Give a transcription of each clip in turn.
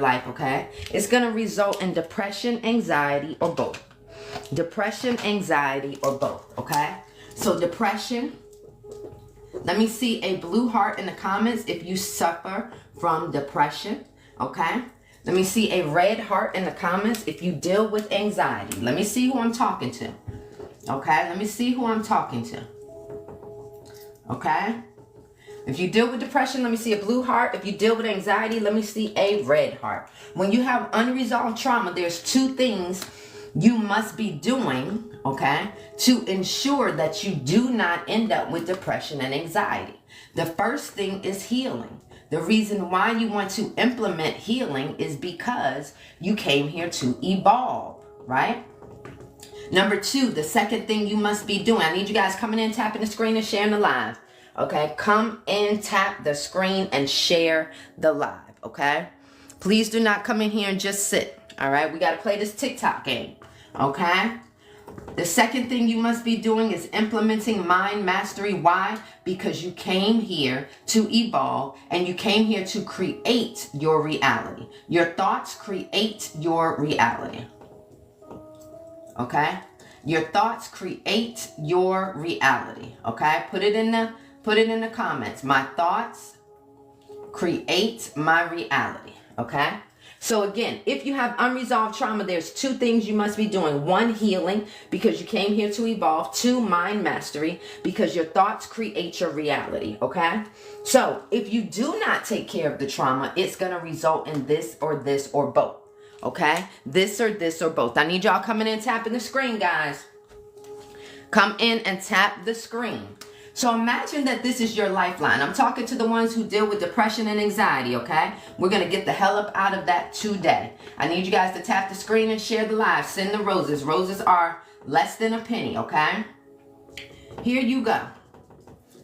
life, okay? It's going to result in depression, anxiety, or both. Depression, anxiety, or both, okay? So depression, let me see a blue heart in the comments if you suffer from depression, okay? Let me see a red heart in the comments if you deal with anxiety. Let me see who I'm talking to, okay? Let me see who I'm talking to, okay? If you deal with depression, let me see a blue heart. If you deal with anxiety, let me see a red heart. When you have unresolved trauma, there's two things you must be doing, okay, to ensure that you do not end up with depression and anxiety. The first thing is healing. The reason why you want to implement healing is because you came here to evolve, right? Number two, the second thing you must be doing, I need you guys coming in, tapping the screen and sharing the live. Okay, come in, tap the screen and share the live, okay? Please do not come in here and just sit, all right? We got to play this TikTok game, okay? The second thing you must be doing is implementing mind mastery. Why? Because you came here to evolve and you came here to create your reality. Your thoughts create your reality, okay? Your thoughts create your reality, okay? Put it in the comments. My thoughts create my reality, okay? So again, if you have unresolved trauma, there's two things you must be doing. One, healing, because you came here to evolve. Two, mind mastery, because your thoughts create your reality, okay? So if you do not take care of the trauma, it's going to result in this or both, okay? This or both. I need y'all coming in, tapping the screen, guys. Come in and tap the screen. So imagine that this is your lifeline. I'm talking to the ones who deal with depression and anxiety, okay? We're going to get the hell up out of that today. I need you guys to tap the screen and share the live. Send the roses. Roses are less than a penny, okay? Here you go.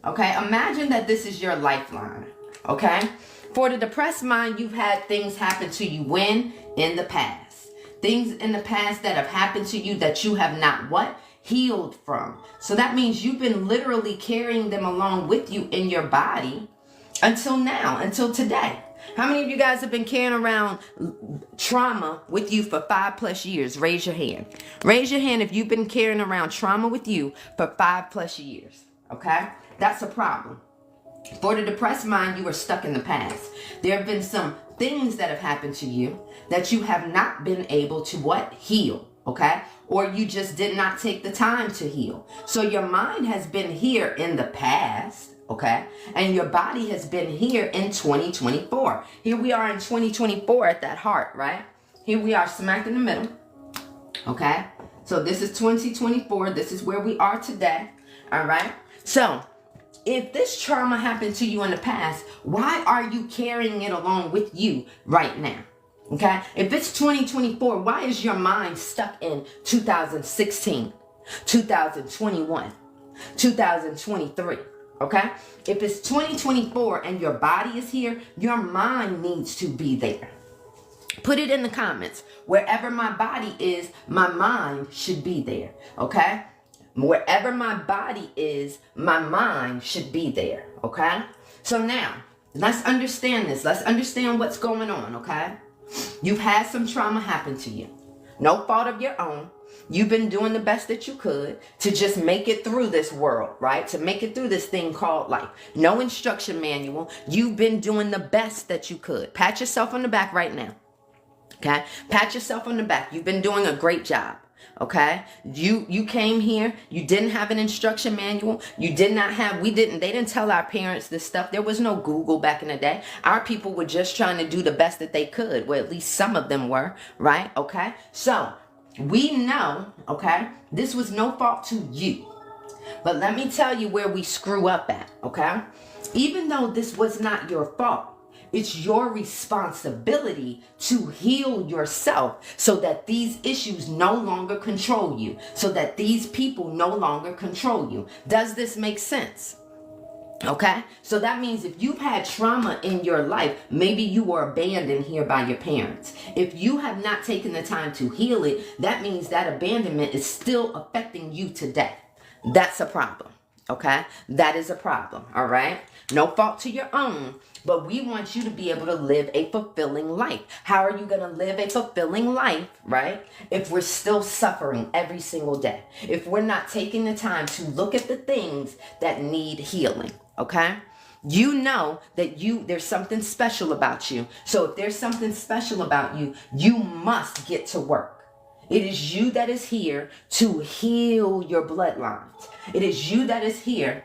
Okay, imagine that this is your lifeline, okay? For the depressed mind, you've had things happen to you when? In the past. Things in the past that have happened to you that you have not what? Healed from. So that means you've been literally carrying them along with you in your body until now, until today. How many of you guys have been carrying around trauma with you for 5+ years? Raise your hand. Raise your hand if you've been carrying around trauma with you for 5+ years. Okay? That's a problem. For the depressed mind, you are stuck in the past. There have been some things that have happened to you that you have not been able to what? Heal. Okay? Or you just did not take the time to heal. So your mind has been here in the past, okay? And your body has been here in 2024. Here we are in 2024 at that heart, right? Here we are smack in the middle, okay? So this is 2024. This is where we are today, all right? So if this trauma happened to you in the past, why are you carrying it along with you right now? Okay, if it's 2024, why is your mind stuck in 2016, 2021, 2023? Okay, if it's 2024 and your body is here, your mind needs to be there. Put it in the comments. Wherever my body is, my mind should be there. Okay, wherever my body is, my mind should be there. Okay, so now let's understand this. Let's understand what's going on. Okay. You've had some trauma happen to you. No fault of your own. You've been doing the best that you could to just make it through this world, right? To make it through this thing called life. No instruction manual. You've been doing the best that you could. Pat yourself on the back right now. Okay? Pat yourself on the back. You've been doing a great job. Okay, you came here, you didn't have an instruction manual, they didn't tell our parents this stuff. There was no Google back in the day. Our people were just trying to do the best that they could. Well, at least some of them were, right? Okay, so we know, okay, this was no fault to you. But let me tell you where we screw up at, okay? Even though this was not your fault, it's your responsibility to heal yourself so that these issues no longer control you, so that these people no longer control you. Does this make sense? Okay, so that means if you've had trauma in your life, maybe you were abandoned here by your parents. If you have not taken the time to heal it, that means that abandonment is still affecting you today. That's a problem. Okay? That is a problem, all right? No fault to your own, but we want you to be able to live a fulfilling life. How are you going to live a fulfilling life, right? If we're still suffering every single day. If we're not taking the time to look at the things that need healing, okay? You know that there's something special about you. So if there's something special about you, you must get to work. It is you that is here to heal your bloodlines. It is you that is here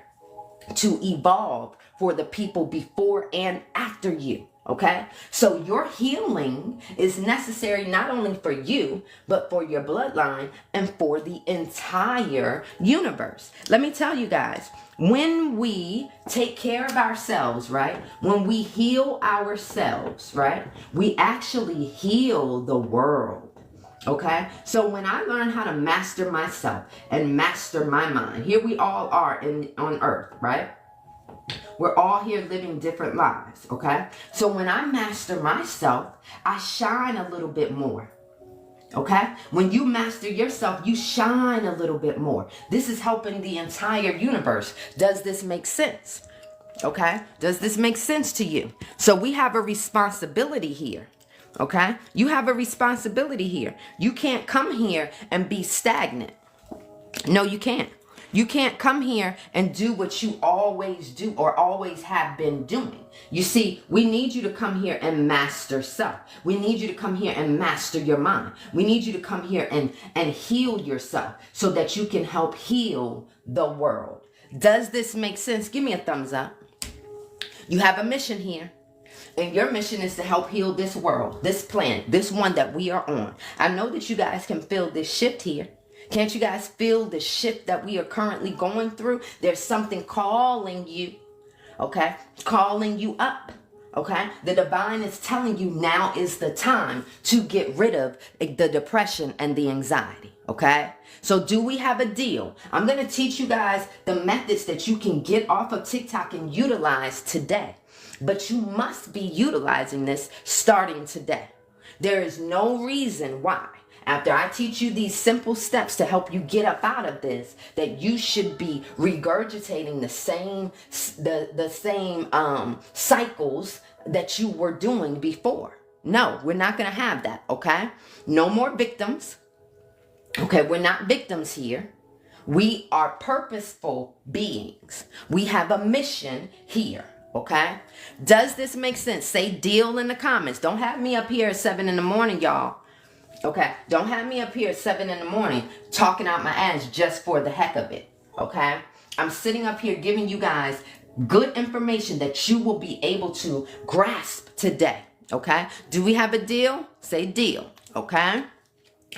to evolve for the people before and after you. Okay? So your healing is necessary not only for you, but for your bloodline and for the entire universe. Let me tell you guys, when we take care of ourselves, right? When we heal ourselves, right? We actually heal the world. Okay, so when I learn how to master myself and master my mind, here we all are on earth, right? We're all here living different lives, okay? So when I master myself, I shine a little bit more, okay? When you master yourself, you shine a little bit more. This is helping the entire universe. Does this make sense? Okay, does this make sense to you? So we have a responsibility here. Okay, you have a responsibility here. You can't come here and be stagnant. No, you can't. You can't come here and do what you always do or always have been doing. You see, we need you to come here and master self. We need you to come here and master your mind. We need you to come here and heal yourself so that you can help heal the world. Does this make sense? Give me a thumbs up. You have a mission here. And your mission is to help heal this world, this planet, this one that we are on. I know that you guys can feel this shift here. Can't you guys feel the shift that we are currently going through? There's something calling you, okay? Calling you up, okay? The divine is telling you now is the time to get rid of the depression and the anxiety, okay? So do we have a deal? I'm going to teach you guys the methods that you can get off of TikTok and utilize today. But you must be utilizing this starting today. There is no reason why, after I teach you these simple steps to help you get up out of this, that you should be regurgitating the same cycles that you were doing before. No, we're not going to have that, okay? No more victims. Okay, we're not victims here. We are purposeful beings. We have a mission here. Okay, does this make sense? Say deal in the comments. Don't have me up here at 7 in the morning, y'all. Okay, don't have me up here at 7 in the morning talking out my ass just for the heck of it. Okay, I'm sitting up here giving you guys good information that you will be able to grasp today. Okay, do we have a deal? Say deal. Okay,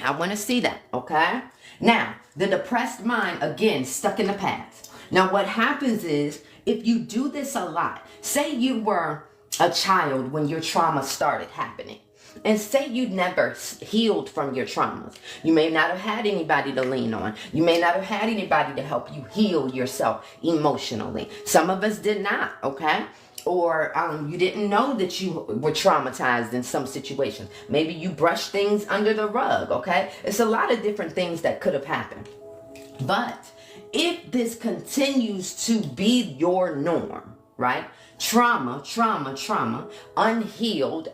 I want to see that. Okay, now the depressed mind, again, stuck in the past. Now what happens is, if you do this a lot, say you were a child when your trauma started happening, and say you never healed from your traumas. You may not have had anybody to lean on. You may not have had anybody to help you heal yourself emotionally. Some of us did not, okay? Or you didn't know that you were traumatized in some situation. Maybe you brushed things under the rug, okay? It's a lot of different things that could have happened. But if this continues to be your norm, right? Trauma, unhealed,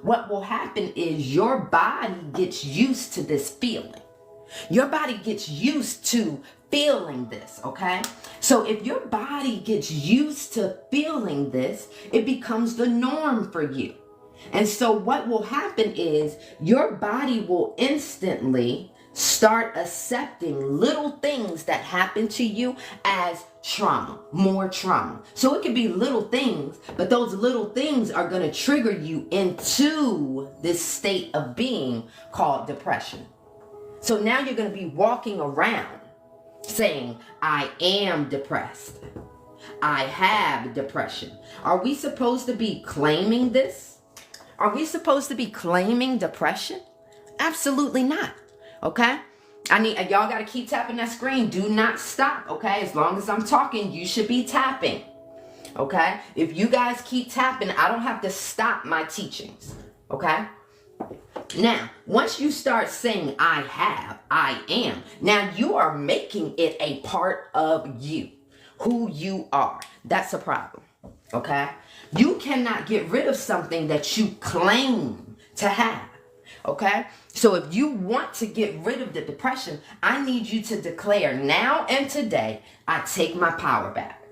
what will happen is your body gets used to this feeling. Your body gets used to feeling this, okay? So if your body gets used to feeling this, it becomes the norm for you. And so what will happen is your body will instantly start accepting little things that happen to you as trauma, more trauma. So it could be little things, but those little things are going to trigger you into this state of being called depression. So now you're going to be walking around saying, I am depressed. I have depression. Are we supposed to be claiming this? Are we supposed to be claiming depression? Absolutely not. Okay? Y'all got to keep tapping that screen. Do not stop. Okay? As long as I'm talking, you should be tapping. Okay? If you guys keep tapping, I don't have to stop my teachings. Okay? Now, once you start saying I have, I am, now you are making it a part of you, who you are. That's a problem, okay? You cannot get rid of something that you claim to have, okay? So if you want to get rid of the depression, I need you to declare now and today, I take my power back.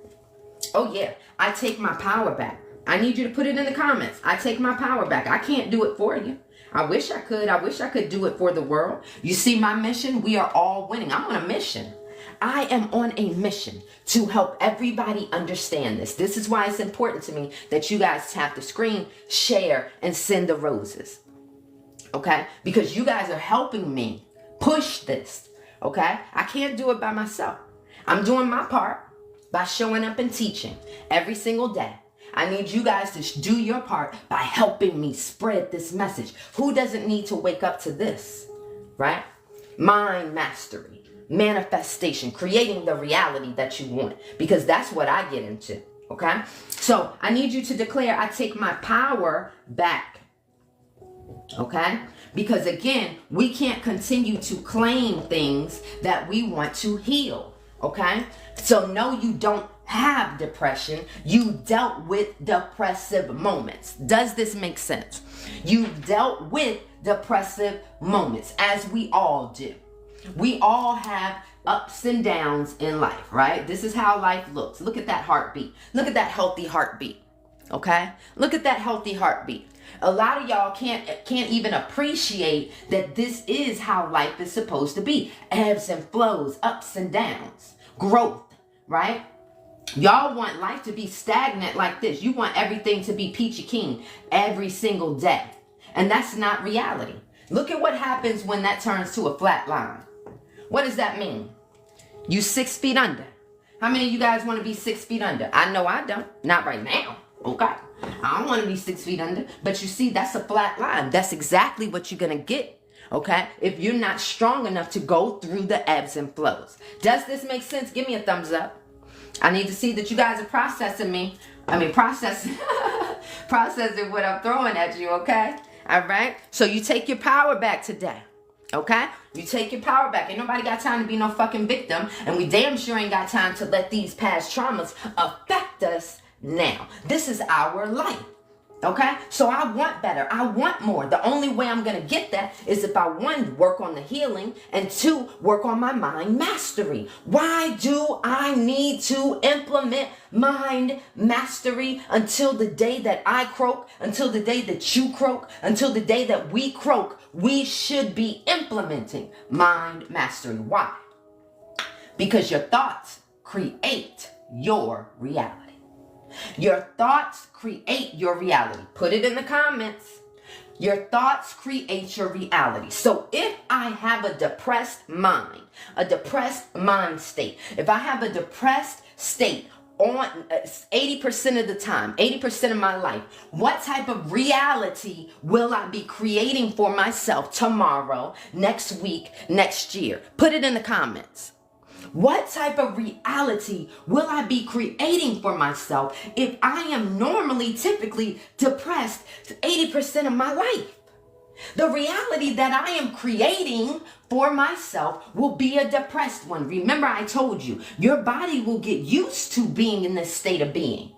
Oh yeah, I take my power back. I need you to put it in the comments. I take my power back. I can't do it for you. I wish I could. I wish I could do it for the world. You see my mission? We are all winning. I'm on a mission. I am on a mission to help everybody understand this. This is why it's important to me that you guys tap the screen, share, and send the roses. Okay? Because you guys are helping me push this. Okay? I can't do it by myself. I'm doing my part by showing up and teaching every single day. I need you guys to do your part by helping me spread this message. Who doesn't need to wake up to this, right? Mind mastery, manifestation, creating the reality that you want, because that's what I get into, okay? So I need you to declare, I take my power back, okay? Because again, we can't continue to claim things that we want to heal, okay? So no, you don't have depression. You dealt with depressive moments. Does this make sense? You've dealt with depressive moments, as we all do. We all have ups and downs in life, right? This is how life looks. Look at that heartbeat. Look at that healthy heartbeat. Okay? Look at that healthy heartbeat. A lot of y'all can't even appreciate that this is how life is supposed to be. Ebbs and flows, ups and downs, growth, right? Y'all want life to be stagnant like this. You want everything to be peachy keen every single day. And that's not reality. Look at what happens when that turns to a flat line. What does that mean? You 6 feet under. How many of you guys want to be 6 feet under? I know I don't. Not right now. Okay. I don't want to be 6 feet under. But you see, that's a flat line. That's exactly what you're going to get. Okay? If you're not strong enough to go through the ebbs and flows. Does this make sense? Give me a thumbs up. I need to see that you guys are processing what I'm throwing at you, okay? All right? So you take your power back today, okay? You take your power back. Ain't nobody got time to be no fucking victim, and we damn sure ain't got time to let these past traumas affect us now. This is our life. Okay? So I want better. I want more. The only way I'm going to get that is if I, one, work on the healing, and two, work on my mind mastery. Why do I need to implement mind mastery until the day that I croak, until the day that you croak, until the day that we croak? We should be implementing mind mastery. Why? Because your thoughts create your reality. Your thoughts create your reality. Put it in the comments. Your thoughts create your reality. So if I have a depressed mind state, if I have a depressed state on 80% of the time, 80% of my life, what type of reality will I be creating for myself tomorrow, next week, next year? Put it in the comments. What type of reality will I be creating for myself if I am normally, typically depressed 80% of my life? The reality that I am creating for myself will be a depressed one. Remember, I told you, your body will get used to being in this state of being.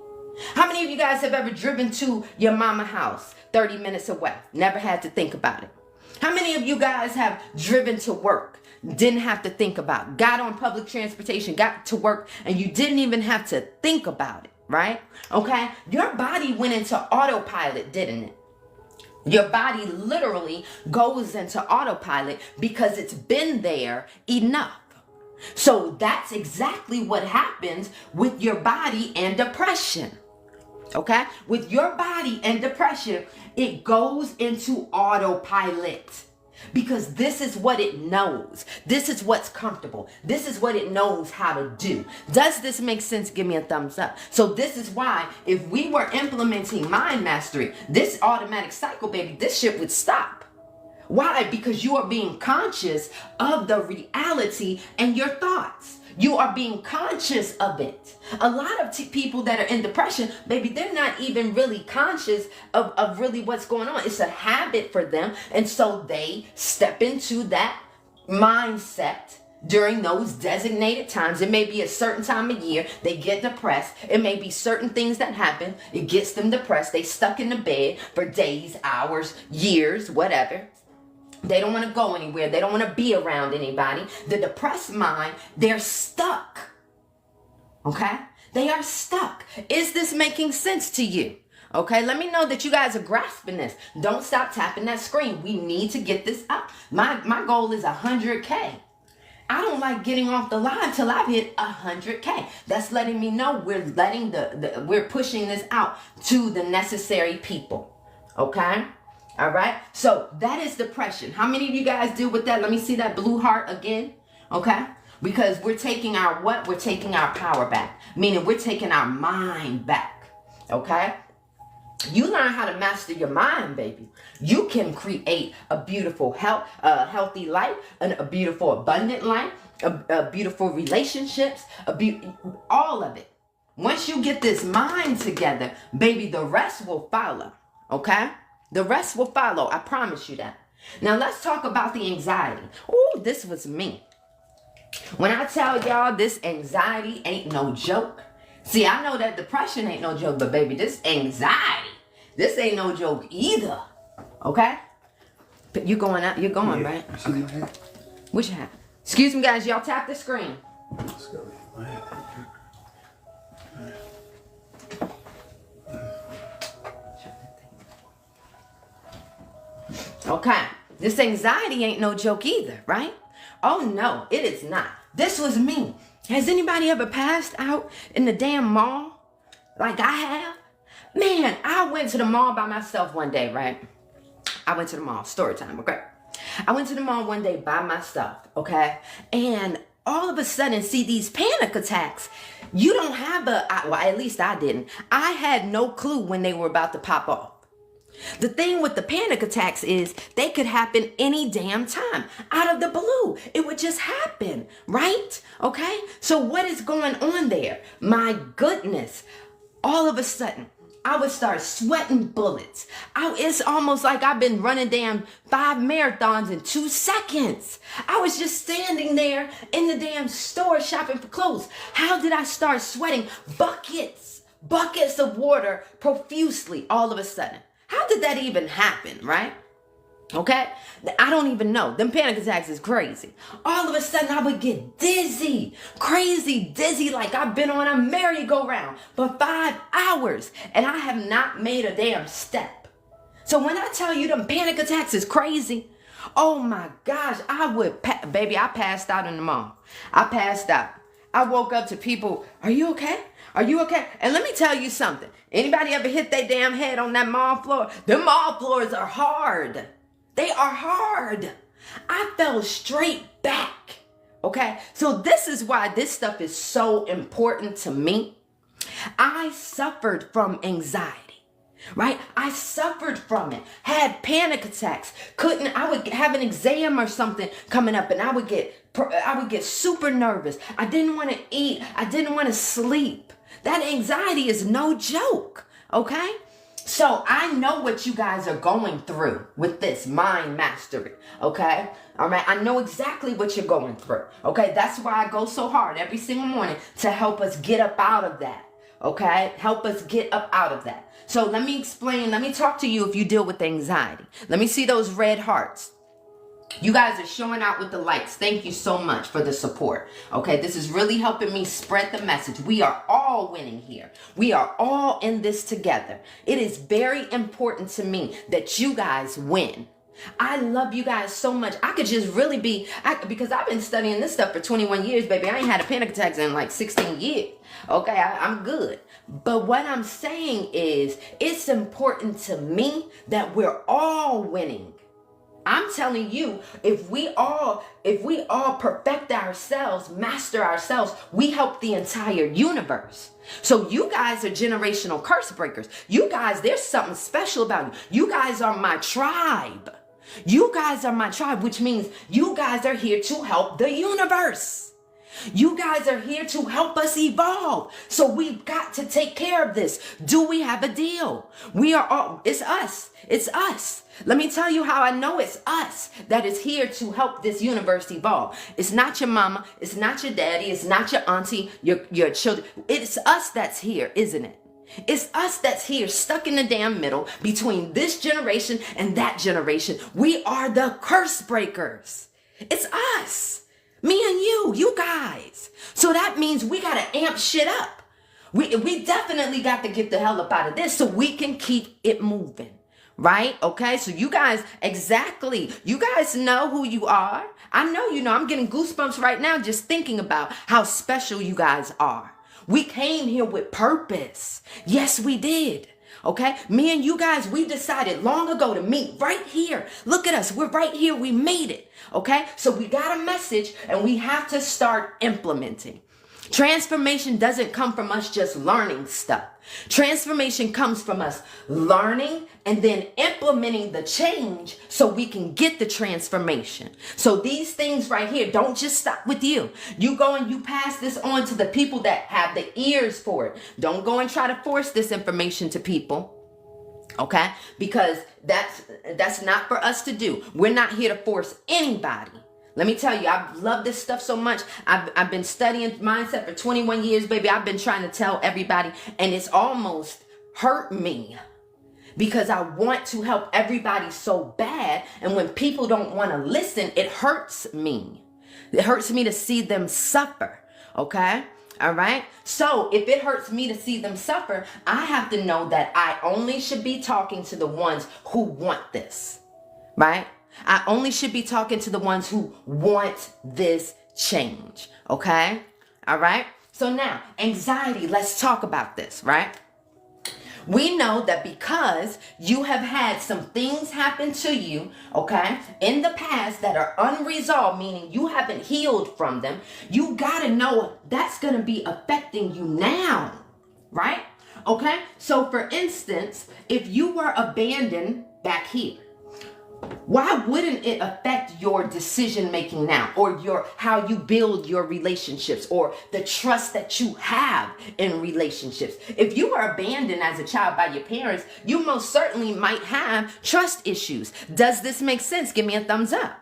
How many of you guys have ever driven to your mama house 30 minutes away? Never had to think about it. How many of you guys have driven to work? Didn't have to think about it. Got on public transportation, got to work, and you didn't even have to think about it, right? Okay? Your body went into autopilot, didn't it? Your body literally goes into autopilot because it's been there enough. So that's exactly what happens with your body and depression. Okay? With your body and depression, it goes into autopilot. Because this is what it knows. This is what's comfortable. This is what it knows how to do. Does this make sense? Give me a thumbs up. So this is why if we were implementing mind mastery, this automatic cycle, baby, this shit would stop. Why? Because you are being conscious of the reality and your thoughts. You are being conscious of it. A lot of people that are in depression, baby, they're not even really conscious of really what's going on. It's a habit for them. And so they step into that mindset during those designated times. It may be a certain time of year they get depressed. It may be certain things that happen. It gets them depressed. They stuck in the bed for days, hours, years, whatever. They don't want to go anywhere. They don't want to be around anybody. The depressed mind, they're stuck. Okay? They are stuck. Is this making sense to you? Okay, let me know that you guys are grasping this. Don't stop tapping that screen. We need to get this up. My goal is 100K. I don't like getting off the line till I've hit 100K. That's letting me know we're letting we're pushing this out to the necessary people. Okay? All right, so that is depression. How many of you guys deal with that? Let me see that blue heart again. Okay, because we're taking our what? We're taking our power back, meaning we're taking our mind back. Okay, you learn how to master your mind, baby. You can create a beautiful healthy life, a beautiful abundant life, a beautiful relationships, all of it. Once you get this mind together, baby, the rest will follow. Okay. The rest will follow. I promise you that. Now let's talk about the anxiety. Oh, this was me. When I tell y'all this anxiety ain't no joke. See, I know that depression ain't no joke, but baby, this anxiety, this ain't no joke either. Okay? But you going out? You're going, yeah, right? Okay. Which hat? Excuse me, guys. Y'all tap the screen. Let's go. Okay, this anxiety ain't no joke either, right? Oh no, it is not. This was me. Has anybody ever passed out in the damn mall like I have? Man, I went to the mall by myself one day, right? I went to the mall, story time, okay? I went to the mall one day by myself, okay? And all of a sudden, see these panic attacks. You don't have well, at least I didn't. I had no clue when they were about to pop off. The thing with the panic attacks is they could happen any damn time. Out of the blue. It would just happen, right? Okay? So what is going on there? My goodness. All of a sudden, I would start sweating bullets. It's almost like I've been running damn 5 marathons in 2 seconds. I was just standing there in the damn store shopping for clothes. How did I start sweating? Buckets of water profusely all of a sudden. How did that even happen, right? Okay? I don't even know. Them panic attacks is crazy. All of a sudden, I would get dizzy. Crazy dizzy like I've been on a merry-go-round for 5 hours. And I have not made a damn step. So when I tell you them panic attacks is crazy, oh my gosh, baby, I passed out in the mall. I passed out. I woke up to people, are you okay? Are you okay? And let me tell you something. Anybody ever hit their damn head on that mall floor? The mall floors are hard. They are hard. I fell straight back. Okay? So this is why this stuff is so important to me. I suffered from anxiety. Right? I suffered from it. Had panic attacks. I would have an exam or something coming up and I would get super nervous. I didn't want to eat. I didn't want to sleep. That anxiety is no joke. Okay? So I know what you guys are going through with this mind mastery. Okay? All right? I know exactly what you're going through. Okay? That's why I go so hard every single morning to help us get up out of that. Okay? Help us get up out of that. So let me explain. Let me talk to you if you deal with anxiety. Let me see those red hearts. You guys are showing out with the likes. Thank you so much for the support. Okay, this is really helping me spread the message. We are all winning here. We are all in this together. It is very important to me that you guys win. I love you guys so much. I could just really because I've been studying this stuff for 21 years, baby. I ain't had a panic attack in like 16 years. Okay, I'm good. But what I'm saying is it's important to me that we're all winning. I'm telling you, if we all perfect ourselves, master ourselves, we help the entire universe. So you guys are generational curse breakers. You guys, there's something special about you. You guys are my tribe. You guys are my tribe, which means you guys are here to help the universe. You guys are here to help us evolve. So we've got to take care of this. Do we have a deal? We are all, it's us. It's us. Let me tell you how I know it's us that is here to help this universe evolve. It's not your mama. It's not your daddy. It's not your auntie, your children. It's us that's here, isn't it? It's us that's here, stuck in the damn middle between this generation and that generation. We are the curse breakers. It's us. Me and you guys. So that means we got to amp shit up. We definitely got to get the hell up out of this so we can keep it moving. Right? Okay. So you guys, exactly. You guys know who you are. I know you know. I'm getting goosebumps right now just thinking about how special you guys are. We came here with purpose. Yes, we did. Okay. Me and you guys, we decided long ago to meet right here. Look at us. We're right here. We made it. Okay. So we got a message and we have to start implementing. Transformation doesn't come from us just learning stuff. Transformation comes from us learning and then implementing the change so we can get the transformation. So these things right here don't just stop with you. You go and you pass this on to the people that have the ears for it. Don't go and try to force this information to people. Okay? Because that's not for us to do. We're not here to force anybody. Let me tell you, I love this stuff so much. I've been studying mindset for 21 years, baby. I've been trying to tell everybody, and it's almost hurt me because I want to help everybody so bad. And when people don't want to listen, it hurts me. It hurts me to see them suffer. Okay? All right. So if it hurts me to see them suffer, I have to know that I only should be talking to the ones who want this. Right? I only should be talking to the ones who want this change. Okay? All right? So now, anxiety, let's talk about this, right? We know that because you have had some things happen to you, okay, in the past that are unresolved, meaning you haven't healed from them, you got to know that's going to be affecting you now, right? Okay? So for instance, if you were abandoned back here, why wouldn't it affect your decision making now, or your how you build your relationships, or the trust that you have in relationships? If you were abandoned as a child by your parents, you most certainly might have trust issues. Does this make sense? Give me a thumbs up.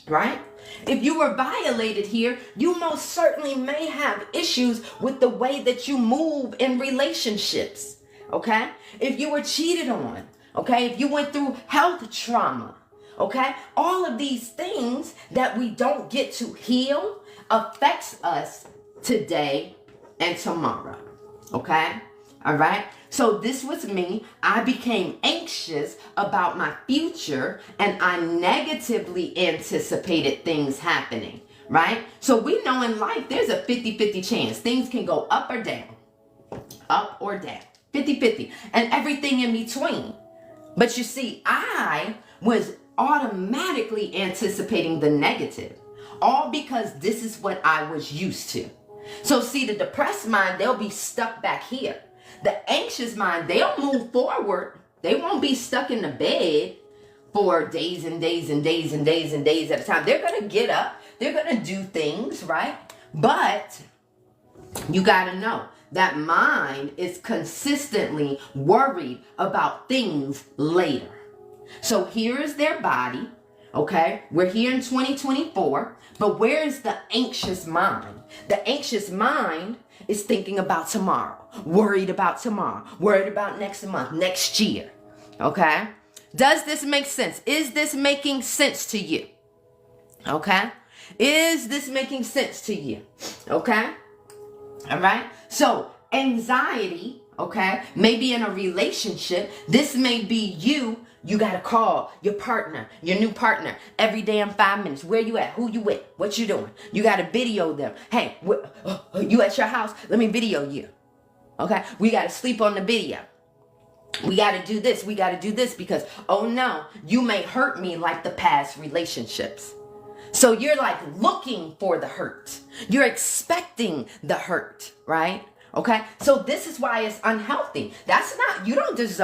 Right? If you were violated here, you most certainly may have issues with the way that you move in relationships. Okay? If you were cheated on, okay, if you went through health trauma, okay, all of these things that we don't get to heal affects us today and tomorrow, okay, all right? So this was me. I became anxious about my future and I negatively anticipated things happening, right? So we know in life there's a 50-50 chance. Things can go up or down, 50-50, and everything in between. But you see, I was automatically anticipating the negative, all because this is what I was used to. So see, the depressed mind, they'll be stuck back here. The anxious mind, they'll move forward. They won't be stuck in the bed for days and days and days and days and days at a time. They're going to get up. They're going to do things, right? But you got to know that mind is consistently worried about things later. So here is their body, okay? We're here in 2024, but where is the anxious mind? The anxious mind is thinking about tomorrow, worried about tomorrow, worried about next month, next year, okay? Does this make sense? Is this making sense to you? Okay? Is this making sense to you? Okay? All right. So anxiety, okay, maybe in a relationship, this may be you. You got to call your partner, your new partner, every damn 5 minutes. Where you at? Who you with? What you doing? You got to video them. Hey, you at your house? Let me video you. Okay. We got to sleep on the video. We got to do this. We got to do this because, oh no, you may hurt me like the past relationships. So you're like looking for the hurt. You're expecting the hurt, right? Okay. So this is why it's unhealthy. That's not, you don't deserve